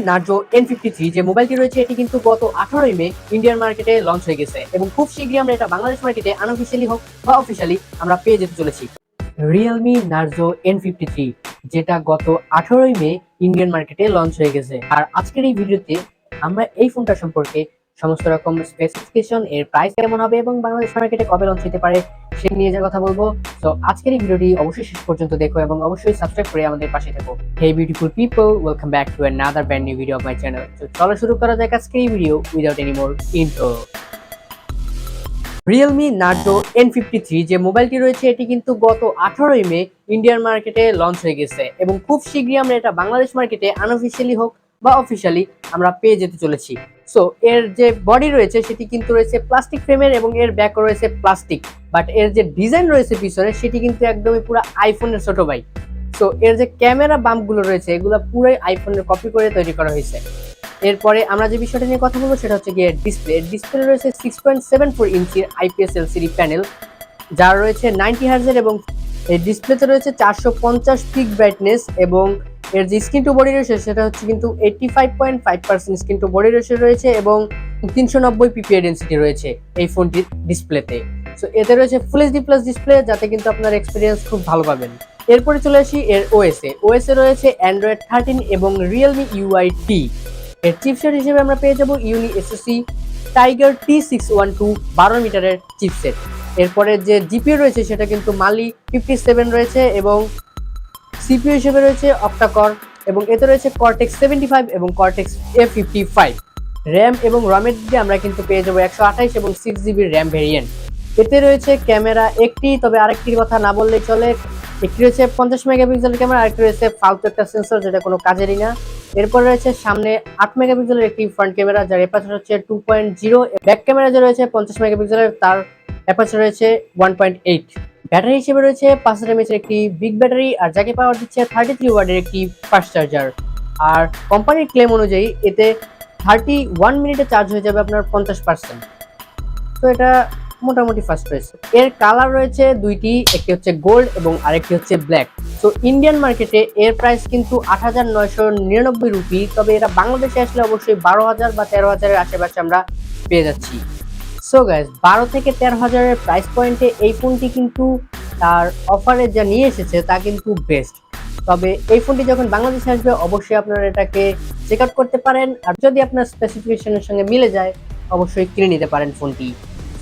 Narzo n53 যে মোবাইলটি রয়েছে এটি কিন্তু গত 18ই মে ইন্ডিয়ান মার্কেটে লঞ্চ হয়ে গেছে এবং খুব শীঘ্রই আমরা এটা বাংলাদেশ মার্কেটে আনঅফিশিয়ালি হোক বা অফিশিয়ালি আমরা পেয়ে যেতে চলেছি। রিয়েলমি নার্জো n53 যেটা গত 18ই মে ইন্ডিয়ান মার্কেটে লঞ্চ হয়ে গেছে। আর আজকের এই ভিডিওতে আমরা এই ফোনটা সম্পর্কে সমস্ত রকম স্পেসিফিকেশন, এর প্রাইস কেমন হবে এবং বাংলাদেশ মার্কেটে কবে লঞ্চ হতে পারে সে নিয়ে যা কথা বলবো। তো আজকের এই ভিডিওটি অবশ্যই শেষ পর্যন্ত দেখো এবং অবশ্যই সাবস্ক্রাইব করে আমাদের পাশে থাকো। Hey beautiful people, welcome back to another brand new video of my channel. তো চলো শুরু করা যাক আজকের এই video without any more intro. Realme Narzo n53 যে মোবাইলটি রয়েছে এটি কিন্তু গত 18ই মে ইন্ডিয়ান মার্কেটে লঞ্চ হয়ে গেছে এবং খুব শীঘ্রই আমরা এটা বাংলাদেশ মার্কেটে আনঅফিশিয়ালি হোক বা অফিশিয়ালি আমরা পেয়ে যেতে চলেছি। সো এর যে বডি রয়েছে সেটি কিন্তু রয়েছে প্লাস্টিক ফ্রেমের এবং এর ব্যাক রয়েছে প্লাস্টিক, বাট এর যে ডিজাইন রয়েছে পিছনে সেটি কিন্তু একদমই পুরো আইফোনের ছোট ভাই। সো এর যে ক্যামেরা বাম্পগুলো রয়েছে এগুলো পুরোই আইফোনের কপি করে তৈরি করা হয়েছে। এরপরে আমরা যে বিষয়টা নিয়ে কথা বলবো সেটা হচ্ছে গিয়ে ডিসপ্লে রয়েছে 6.74 ইঞ্চির IPS LCD প্যানেল, যার রয়েছে 90 হার্জের এবং এই ডিসপ্লেতে রয়েছে 450 পিক ব্রাইটনেস এবং এর যে স্ক্রিন টু বডি রেশিও সেটা হচ্ছে কিন্তু 85.5% স্ক্রিন টু বডি রেশিও রয়েছে এবং 390 পিপিআই ডেনসিটি রয়েছে এই ফোনটির ডিসপ্লেতে। সো এতে রয়েছে ফুল এইচডি প্লাস ডিসপ্লে, যাতে কিন্তু আপনার এক্সপিরিয়েন্স খুব ভালো পাবেন। এরপরে চলে আসি এর ওএসএ রয়েছে অ্যান্ড্রয়েড 13 এবং রিয়েলমি UI-T। এর চিপসেট হিসেবে আমরা পেয়ে যাবো ইউনি এসওসি টাইগার T612 12 মিটারের চিপসেট। এরপরে যে জিপিইউ রয়েছে সেটা কিন্তু মালি 57 রয়েছে এবং সিপিইউ হিসেবে রয়েছে অক্টাকর এবং এতে রয়েছে কর্টেক্স 75 এবং কর্টেক্স A55। র্যাম এবং রমের দিকে আমরা কিন্তু পেয়ে যাবো 128 এবং 6GB র্যাম ভেরিয়েন্ট। এতে রয়েছে ক্যামেরা একটি, তবে আরেকটির কথা না বললেই চলে। একটি রয়েছে 50 মেগাপিক্সেলের ক্যামেরা, আরেকটি রয়েছে ফালতু একটা সেন্সর যেটা কোনো কাজেরই না। এরপর রয়েছে সামনে 8 মেগাপিক্সেলের একটি ফ্রন্ট ক্যামেরা যার অ্যাপারচার হচ্ছে 2.0, ব্যাক ক্যামেরা যে রয়েছে 50 মেগাপিক্সেলের তার অ্যাপারচার রয়েছে 1.8। ব্যাটারি হিসেবে রয়েছে 5000 mAh একটি বিগ ব্যাটারি, আর যাকে পাওয়ার দিচ্ছে 33 ওয়াটের একটি ফাস্ট চার্জার। আর কোম্পানির ক্লেম অনুযায়ী এতে 31 মিনিটে চার্জ হয়ে যাবে আপনার 50%। তো এটা মোটামুটি ফাস্ট রয়েছে। এর কালার রয়েছে দুইটি, একটি হচ্ছে গোল্ড এবং আরেকটি হচ্ছে ব্ল্যাক। তো ইন্ডিয়ান মার্কেটে এর প্রাইস কিন্তু 8,999 রুপি, তবে এটা বাংলাদেশে আসলে অবশ্যই 12,000 বা 13,000-এর আশেপাশে আমরা পেয়ে যাচ্ছি। সো গাইস, 12 থেকে 13,000-এর প্রাইস পয়েন্টে এই ফোনটি কিন্তু তার অফারে যা নিয়ে এসেছে তা কিন্তু বেস্ট। তবে এই ফোনটি যখন বাংলাদেশে আসবে অবশ্যই আপনারা এটাকে চেক আউট করতে পারেন, আর যদি আপনার স্পেসিফিকেশনের সঙ্গে মিলে যায় অবশ্যই কিনে নিতে পারেন ফোনটি।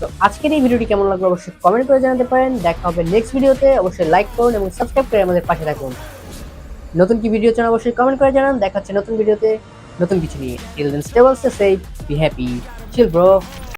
তো আজকের এই ভিডিওটি কেমন লাগলো অবশ্যই কমেন্ট করে জানাতে পারেন। দেখা হবে নেক্সট ভিডিওতে, অবশ্যই লাইক করুন এবং সাবস্ক্রাইব করে আমাদের পাশে থাকুন। নতুন কি ভিডিও চান অবশ্যই কমেন্ট করে জানান। দেখা হচ্ছে নতুন ভিডিওতে নতুন কিছু নিয়ে। Till then stay well, stay safe, be happy, chill bro.